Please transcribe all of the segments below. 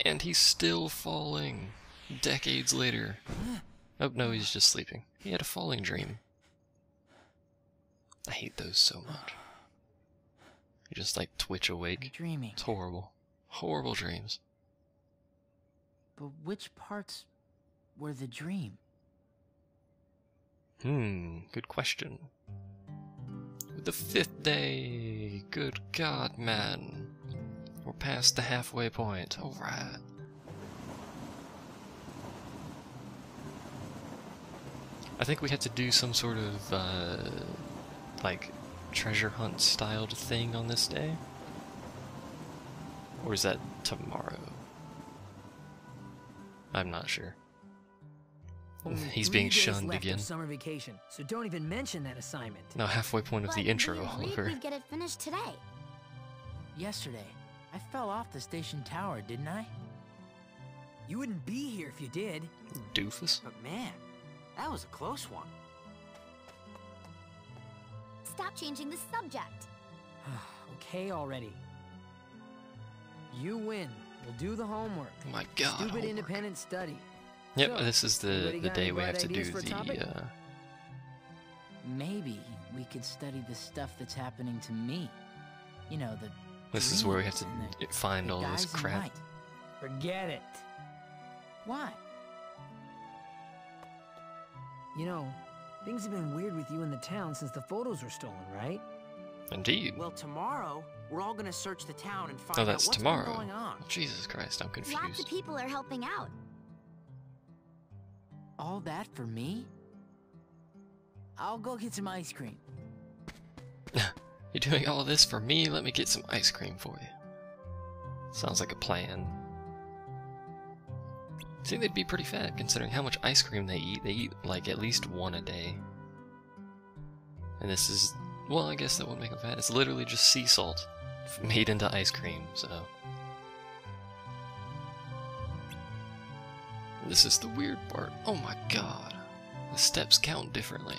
And he's still falling. Decades later. Oh, no, he's just sleeping. He had a falling dream. I hate those so much. You just, like, twitch awake. Dreaming. It's horrible. Horrible dreams. But which parts were the dream? Good question. The 5th day. Good God, man. We're past the halfway point. Alright. I think we had to do some sort of, like, treasure hunt styled thing on this day? Or is that tomorrow? I'm not sure. He's being shunned again. Summer vacation, so don't even mention that assignment. No, halfway point of the intro, Oliver. We'd get it finished today. Yesterday, I fell off the station tower, didn't I? You wouldn't be here if you did. Doofus. But man, that was a close one. Stop changing the subject. Okay already. You win. We'll do the homework. Oh my God. Stupid homework. independent study. Yep, So, this is anybody the got day any we have bright to do ideas for a topic? the, Maybe we could study the stuff that's happening to me. You know, the This is where we have to dreams and find the all this guys in crap. white. Forget it. Why? You know, things have been weird with you in the town since the photos were stolen, right? Indeed. Well, tomorrow, we're all gonna search the town and find Oh, out that's what's tomorrow. been going on. Jesus Christ, I'm Lots of confused. people are helping out. All that for me? I'll go get some ice cream. You're doing all this for me? Let me get some ice cream for you. Sounds like a plan. I think they'd be pretty fat, considering how much ice cream they eat. They eat, like, at least one a day. And this is... well, I guess that would make them fat. It's literally just sea salt made into ice cream, so... This is the weird part. Oh my God. The steps count differently.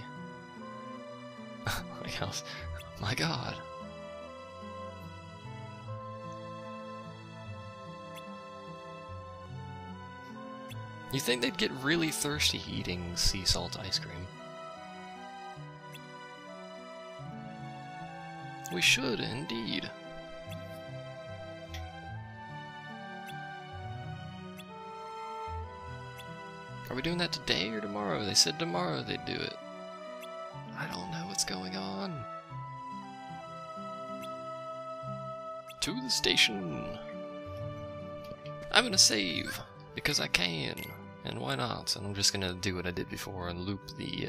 Like how... my God. You think they'd get really thirsty eating sea salt ice cream? We should, indeed. Are we doing that today or tomorrow? They said tomorrow they'd do it. I don't know what's going on. To the station. I'm gonna save, because I can. And why not? And I'm just gonna do what I did before and loop the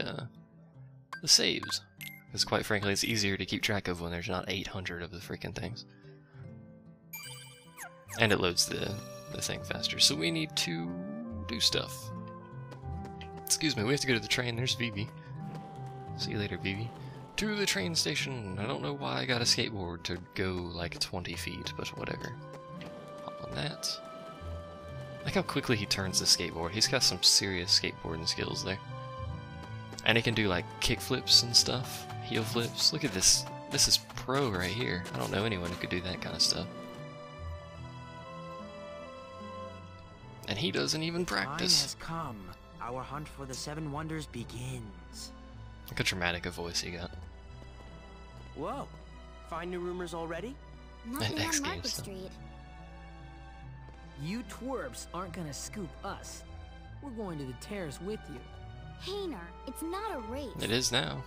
saves. Because quite frankly, it's easier to keep track of when there's not 800 of the freaking things. And it loads the thing faster. So we need to do stuff. Excuse me, we have to go to the train. There's Vivi. See you later, Vivi. To the train station. I don't know why I got a skateboard to go like 20 feet, but whatever. Hop on that. Like how quickly he turns the skateboard. He's got some serious skateboarding skills there. And he can do like kick flips and stuff. Heel flips. Look at this. This is pro right here. I don't know anyone who could do that kind of stuff. And he doesn't even Time practice. has come. Our hunt for the 7 wonders begins. Look how dramatic a voice he got. Whoa! Find new rumors already? Nothing X on Games Market stuff. Street. You twerps aren't gonna scoop us. We're going to the terrace with you. Hayner, it's not a race. It is now.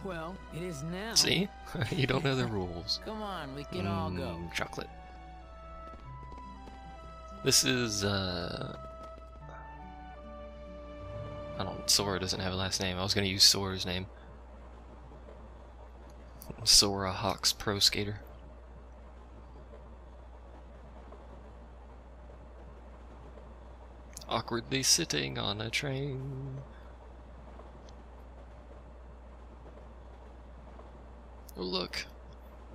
Well, it is now. See? You don't know the rules. Come on, we can all go. Chocolate. This is, I don't... Sora doesn't have a last name. I was gonna use Sora's name. Sora Hawks Pro Skater. Awkwardly sitting on a train. Oh look,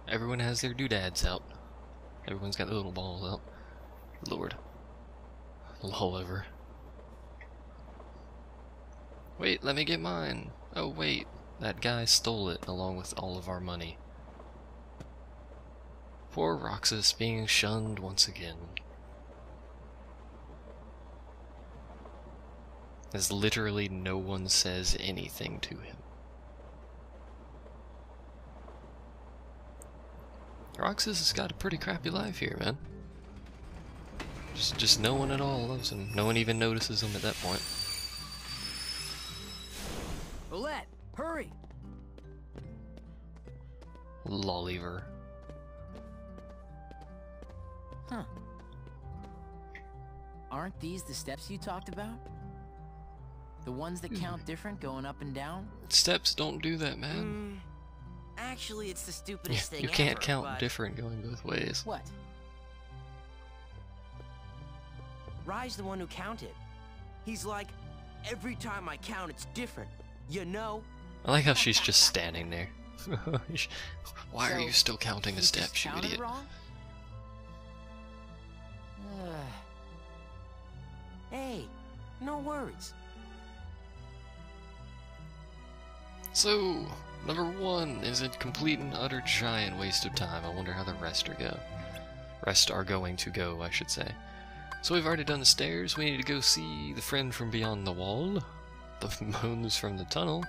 everyone has their doodads out. Everyone's got their little balls out. Lord. Lolliver. Wait, let me get mine. Oh wait, that guy stole it along with all of our money. Poor Roxas being shunned once again. as literally no one says anything to him. Roxas has got a pretty crappy life here, man. Just no one at all loves him. No one even notices him at that point. Olette, hurry! Lolliver. Huh. Aren't these the steps you talked about? The ones that count different going up and down? Steps don't do that, man. Actually, it's the stupidest thing You can't ever, count but different going both ways. What? Rai's the one who counted. He's like, every time I count, it's different. You know? I like how she's just standing there. Why are So, you still counting the he just steps, you counted idiot? wrong? Hey, no worries. So, number 1 is a complete and utter giant waste of time. I wonder how the rest are going to go, I should say. So we've already done the stairs. We need to go see the friend from beyond the wall, the moans from the tunnel,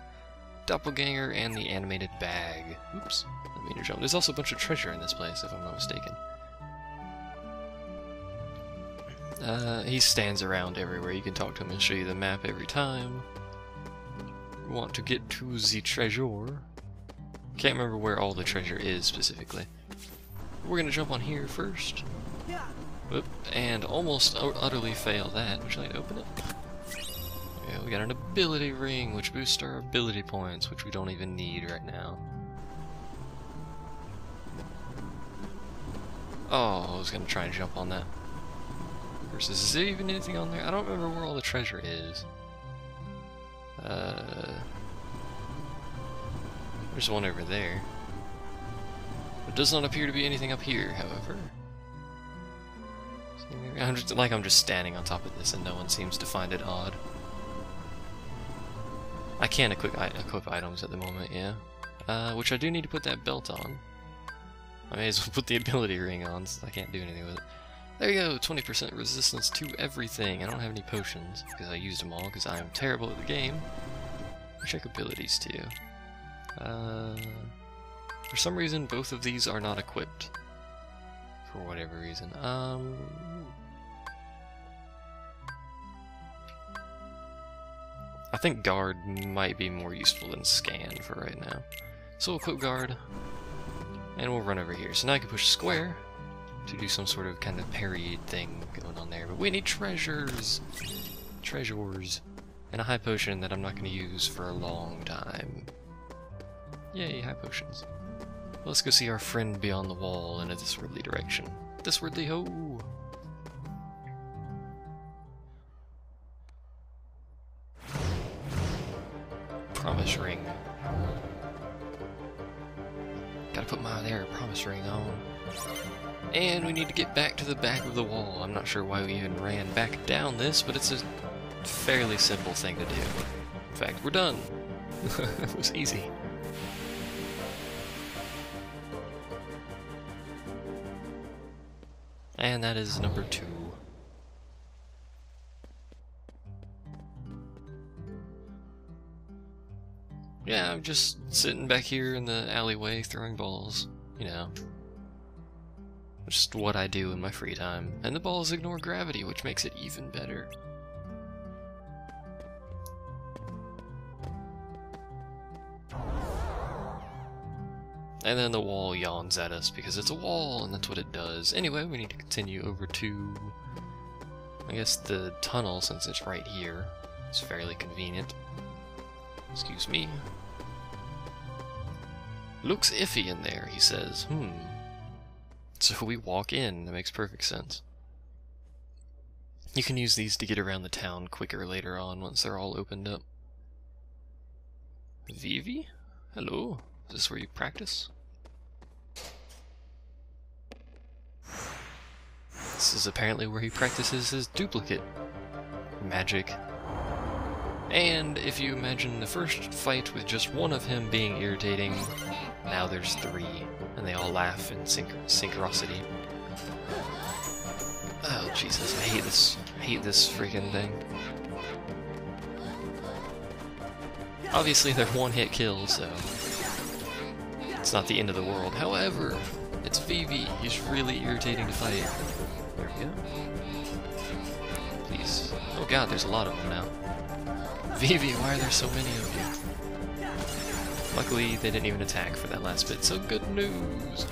doppelganger, and the animated bag. Oops, I mean to jump. There's also a bunch of treasure in this place, if I'm not mistaken. He stands around everywhere. You can talk to him and show you the map every time. We want to get to the treasure. Can't remember where all the treasure is specifically. We're gonna jump on here first. Whoop, and almost utterly fail that. Would you like to open it? Yeah, we got an ability ring, which boosts our ability points, which we don't even need right now. Oh, I was gonna try and jump on that. Versus, is there even anything on there? I don't remember where all the treasure is. There's one over there. There does not appear to be anything up here, however. I'm just standing on top of this and no one seems to find it odd. I can't equip items at the moment, yeah. Which I do need to put that belt on. I may as well put the ability ring on since I can't do anything with it. There you go, 20% resistance to everything. I don't have any potions because I used them all because I am terrible at the game. Check abilities too. For some reason, both of these are not equipped. For whatever reason. I think guard might be more useful than scan for right now. So we'll equip guard, and we'll run over here. So now I can push square to do some sort of kind of parry thing going on there. But we need treasures! Treasures. And a high potion that I'm not going to use for a long time. Yay, high potions. Let's go see our friend beyond the wall in a thiswardly direction. Thiswardly ho! Promise ring. Gotta put my promise ring on. And we need to get back to the back of the wall. I'm not sure why we even ran back down this, but it's a fairly simple thing to do. In fact, we're done. It was easy. And that is number 2. Yeah, I'm just sitting back here in the alleyway throwing balls, you know. Just what I do in my free time. And the balls ignore gravity, which makes it even better. And then the wall yawns at us because it's a wall, and that's what it does. Anyway, we need to continue over to, I guess, the tunnel, since it's right here. It's fairly convenient. Excuse me. Looks iffy in there, he says. So we walk in. That makes perfect sense. You can use these to get around the town quicker later on once they're all opened up. Vivi? Hello? Is this where you practice? This is apparently where he practices his duplicate magic. And if you imagine the first fight with just one of him being irritating, now there's 3, and they all laugh in synchronicity. Oh Jesus, I hate this freaking thing. Obviously they're one-hit kills, so it's not the end of the world. However, it's Vivi. He's really irritating to fight. There we go. Please. Oh god, there's a lot of them now. Vivi, why are there so many of you? Luckily, they didn't even attack for that last bit, so good news!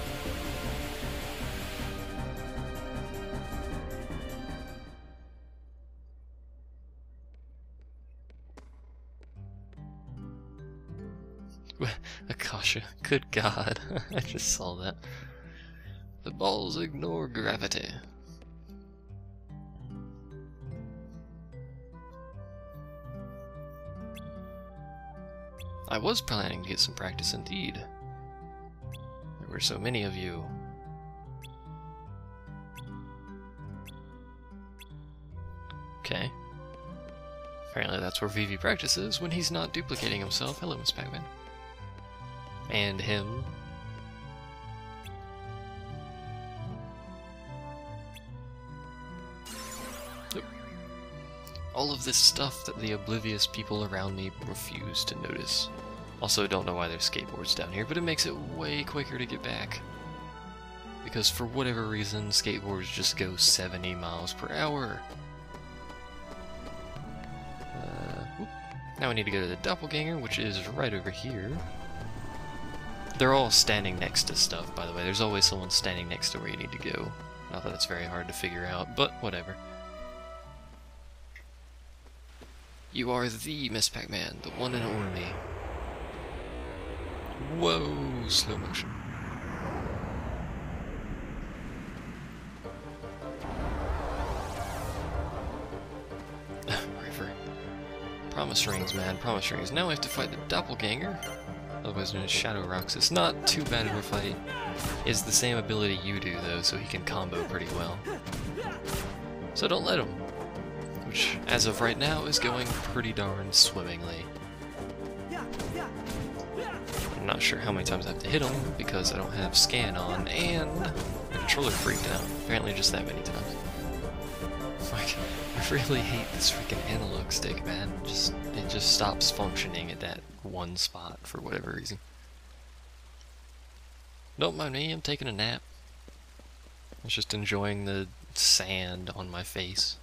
Akasha, good god, I just saw that. The balls ignore gravity. I was planning to get some practice indeed. There were so many of you. Okay. Apparently that's where Vivi practices when he's not duplicating himself. Hello, Miss Pac-Man. And him. Yep. All of this stuff that the oblivious people around me refuse to notice. Also, don't know why there's skateboards down here, but it makes it way quicker to get back. Because for whatever reason, skateboards just go 70 miles per hour. Now we need to go to the doppelganger, which is right over here. They're all standing next to stuff, by the way. There's always someone standing next to where you need to go. Not that it's very hard to figure out, but whatever. You are the Miss Pac-Man, the one and only. Whoa, slow motion. River. Promise rings, man, promise rings. Now we have to fight the doppelganger, otherwise known as Shadow Roxas. Not too bad of a fight. It's the same ability you do, though, so he can combo pretty well. So don't let him. Which, as of right now, is going pretty darn swimmingly. I'm not sure how many times I have to hit him, because I don't have scan on, and the controller freaked out. Apparently just that many times. Like, I really hate this freaking analog stick, man. It just stops functioning at that one spot for whatever reason. Don't mind me, I'm taking a nap. I was just enjoying the sand on my face.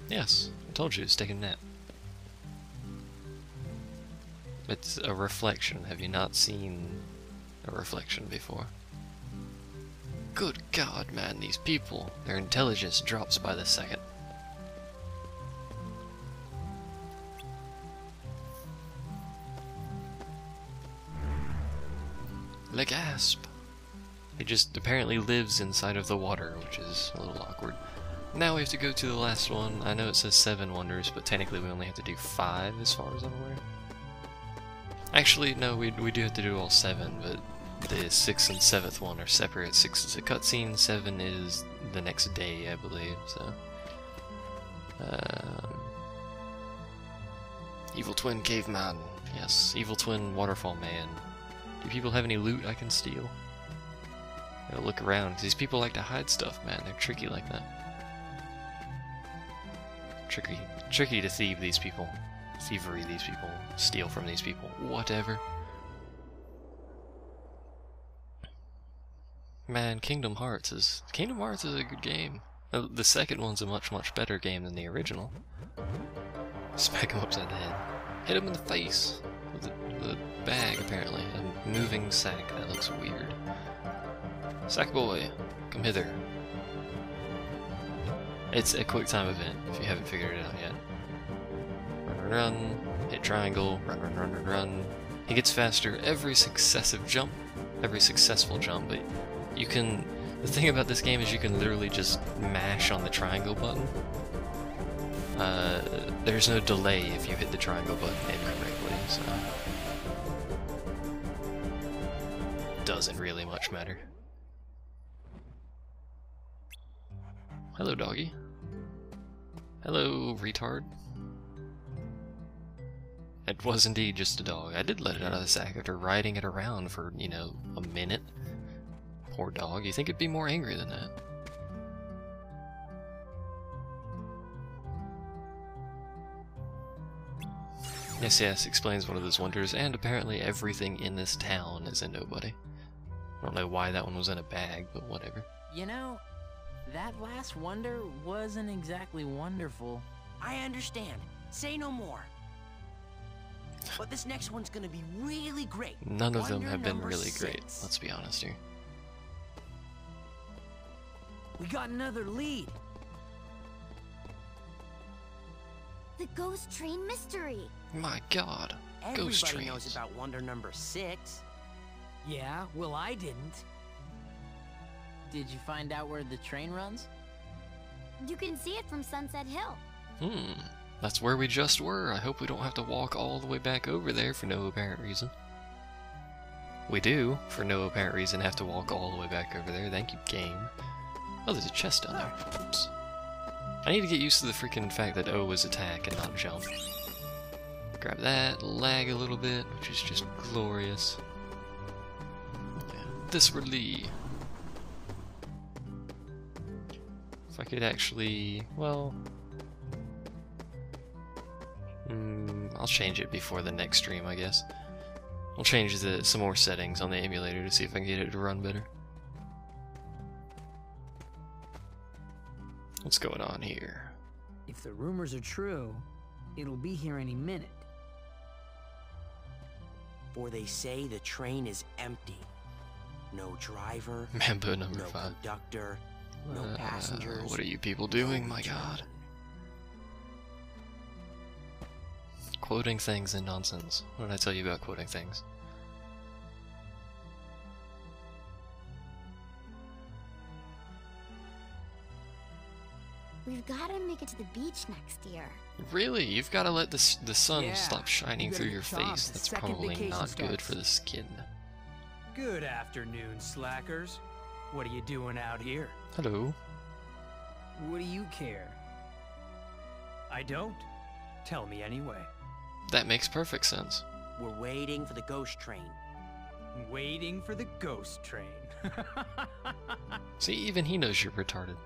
Yes, I told you it's taking a nap. It's a reflection. Have you not seen a reflection before? Good God, man, these people. Their intelligence drops by the second. Legasp. He just apparently lives inside of the water, which is a little awkward. Now we have to go to the last one. I know it says 7 wonders, but technically we only have to do 5 as far as I'm aware. Actually, no, we do have to do all 7, but the 6th and 7th one are separate. 6 is a cutscene, 7 is the next day, I believe, so... Evil Twin Caveman. Yes, Evil Twin Waterfall Man. Do people have any loot I can steal? Gotta look around, 'cause these people like to hide stuff, man. They're tricky like that. Tricky to thieve these people. Thievery these people. Steal from these people. Whatever. Man, Kingdom Hearts is a good game. The second one's a much better game than the original. Smack him upside the head. Hit him in the face with the bag, apparently. A moving sack. That looks weird. Sackboy, come hither. It's a quick time event, if you haven't figured it out yet. Run, hit triangle, run. He gets faster every successful jump, but you can... The thing about this game is you can literally just mash on the triangle button. There's no delay if you hit the triangle button incorrectly, so... Doesn't really much matter. Hello, doggy. Hello, retard. It was indeed just a dog. I did let it out of the sack after riding it around for, you know, a minute. Poor dog. You think it'd be more angry than that. Yes, yes, explains one of those wonders, and apparently everything in this town is a nobody. I don't know why that one was in a bag, but whatever. You know, that last wonder wasn't exactly wonderful. I understand. Say no more. But this next one's gonna be really great. None of them Wonder have been number really great, 6. let's be honest here. We got another lead. The ghost train mystery. My god, ghost Everybody trains. knows about wonder number 6. Yeah, well, I didn't. Did you find out where the train runs? You can see it from Sunset Hill. That's where we just were. I hope we don't have to walk all the way back over there for no apparent reason. We do, for no apparent reason, have to walk all the way back over there. Thank you, game. Oh, there's a chest down there. Oops. I need to get used to the freaking fact that O is attack and not jump. Grab that, lag a little bit, which is just glorious. This really... If I could actually... well... I'll change it before the next stream, I guess. I'll change some more settings on the emulator to see if I can get it to run better. What's going on here? If the rumors are true, it'll be here any minute. For they say the train is empty. No driver, Mambo number no 5. conductor, no passengers. What are you people no doing? My return. god. Quoting things and nonsense. What did I tell you about quoting things? We've got to make it to the beach next year. Really? You've got to let the sun Yeah, stop shining you gotta through get your charmed. face. The That's second probably vacation not good starts. for the skin. Good afternoon, slackers. What are you doing out here? Hello. What do you care? I don't. Tell me anyway. That makes perfect sense. We're waiting for the ghost train. Waiting for the ghost train. See, even he knows you're retarded.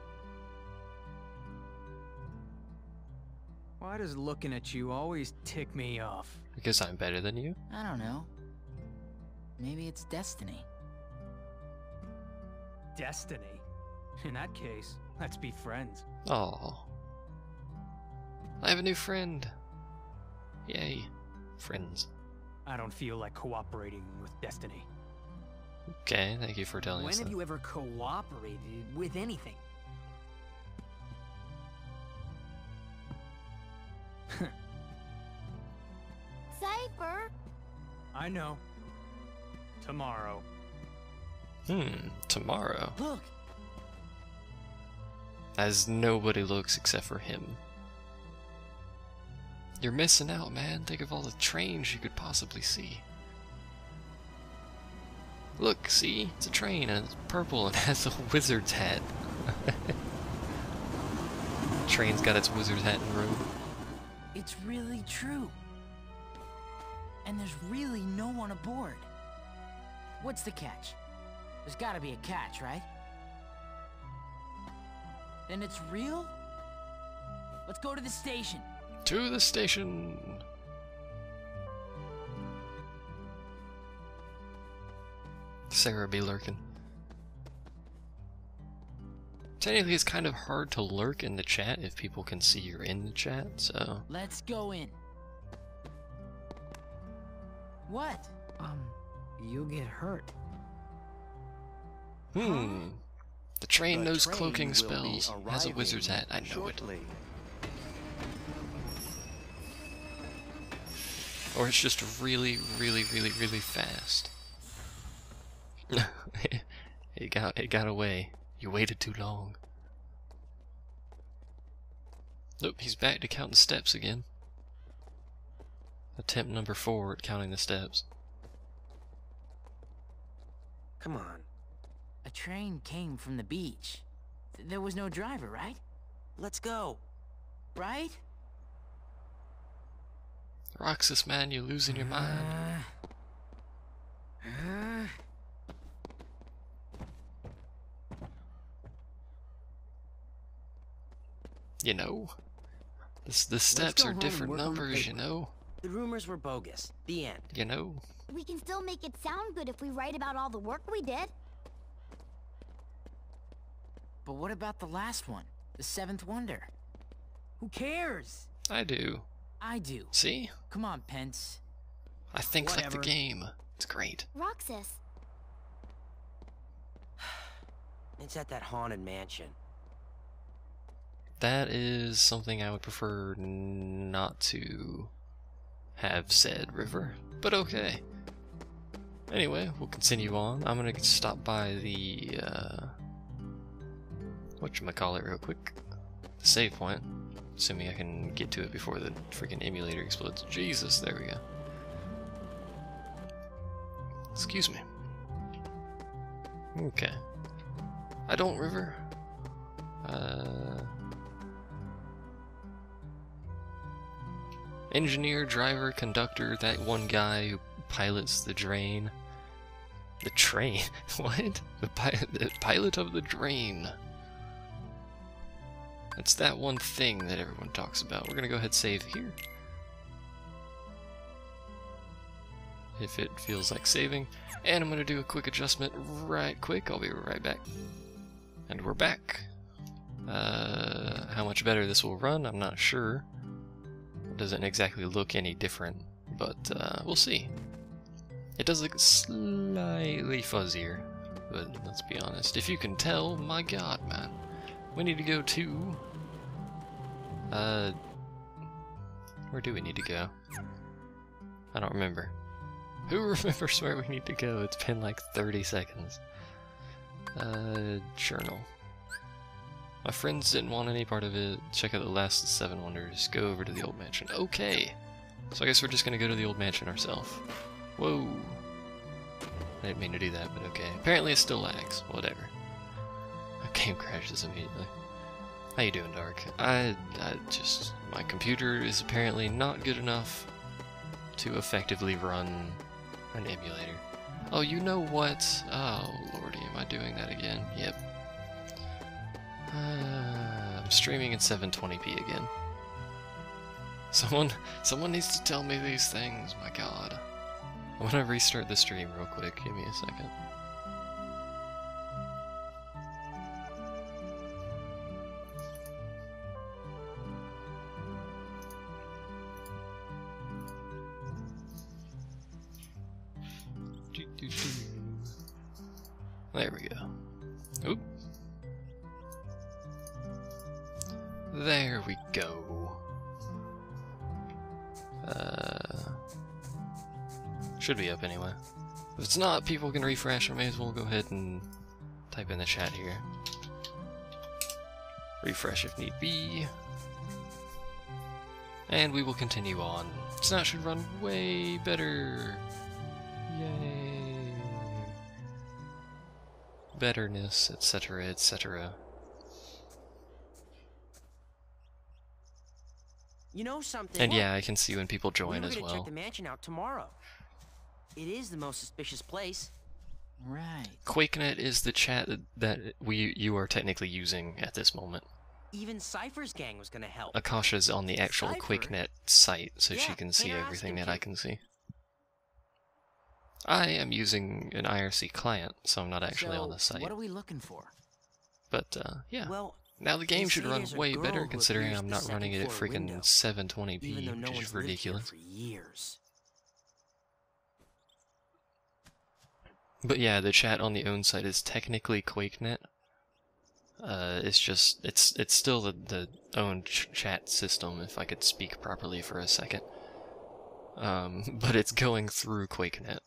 Why does looking at you always tick me off? Because I'm better than you? I don't know. Maybe it's destiny. Destiny. In that case, let's be friends. Oh. I have a new friend. Yay. Friends. I don't feel like cooperating with destiny. Okay, thank you for telling When us have that. you ever cooperated with anything? Cypher! I know. Tomorrow. Tomorrow. Look! As nobody looks except for him. You're missing out, man. Think of all the trains you could possibly see. Look, see? It's a train and it's purple and has a wizard's hat. Train's got its wizard's hat and robe. It's really true. And there's really no one aboard. What's the catch? There's gotta be a catch, right? Then it's real? Let's go to the station. To the station! Sarah be lurking. Technically, it's kind of hard to lurk in the chat if people can see you're in the chat, so... Let's go in. What? You'll get hurt. The train The knows train cloaking will be spells. Has a wizard's hat. I know shortly. it. Or it's just really, really, really, really fast. It got away. You waited too long. Nope, he's back to counting steps again. Attempt number 4 at counting the steps. Come on. A train came from the beach. There was no driver, right? Let's go. Right? Roxas, man, you're losing your mind. You know, the steps go are home and different work on the numbers, you paper. know. The rumors were bogus. The end. You know? We can still make it sound good if we write about all the work we did. But what about the last one? The seventh wonder? Who cares? I do. I do. See? Come on, Pence. I think like the Whatever. game. It's great. Roxas, It's at that haunted mansion. That is something I would prefer not to have said, River. But okay. Anyway, we'll continue on. I'm gonna stop by the, whatchamacallit real quick. The save point. Assuming I can get to it before the freaking emulator explodes. Jesus, there we go. Excuse me. Okay. I don't, River. Engineer, driver, conductor, that one guy who pilots the drain. The train? What? The pilot of the drain. That's that one thing that everyone talks about. We're gonna go ahead and save here. If it feels like saving. And I'm gonna do a quick adjustment right quick. I'll be right back. And we're back. How much better this will run, I'm not sure. It doesn't exactly look any different, but we'll see. It does look slightly fuzzier, but let's be honest. If you can tell, my god, man. We need to go to... where do we need to go? I don't remember. Who remembers where we need to go? It's been like 30 seconds. Journal. My friends didn't want any part of it. Check out the last 7 wonders. Go over to the old mansion. Okay! So I guess we're just gonna go to the old mansion ourselves. Whoa! I didn't mean to do that, but okay. Apparently it still lags. Whatever. My game crashes immediately. How you doing, Dark? I just... my computer is apparently not good enough to effectively run an emulator. Oh, you know what? Oh, lordy, am I doing that again? Yep. I'm streaming in 720p again. Someone needs to tell me these things, my god. I'm gonna restart the stream real quick, give me a second. There we go. Oop. There we go. Should be up anyway. If it's not, people can refresh. I may as well go ahead and type in the chat here. Refresh if need be. And we will continue on. This now should run way better. Yay. Betterness, etc., etc. You know something? And yeah, I can see when people join as We were gonna check well. the mansion out tomorrow. It is the most suspicious place. Right. QuakeNet is the chat that you are technically using at this moment. Even Cypher's gang was gonna help. Akasha's on the actual Cypher? QuakeNet site, so she Yeah, can see hey, ask everything him, that I kid. can see. I am using an IRC client, so I'm not actually on the site. What are we looking for? But, yeah. Well, Now the game you should see, run there's a way girl better who considering appears I'm the not running it at second-floor freaking window, 720p, even though no which one's is lived here ridiculous. for years. But yeah, the chat on the own site is technically QuakeNet. It's just, it's still the own chat system, if I could speak properly for a second. But it's going through QuakeNet.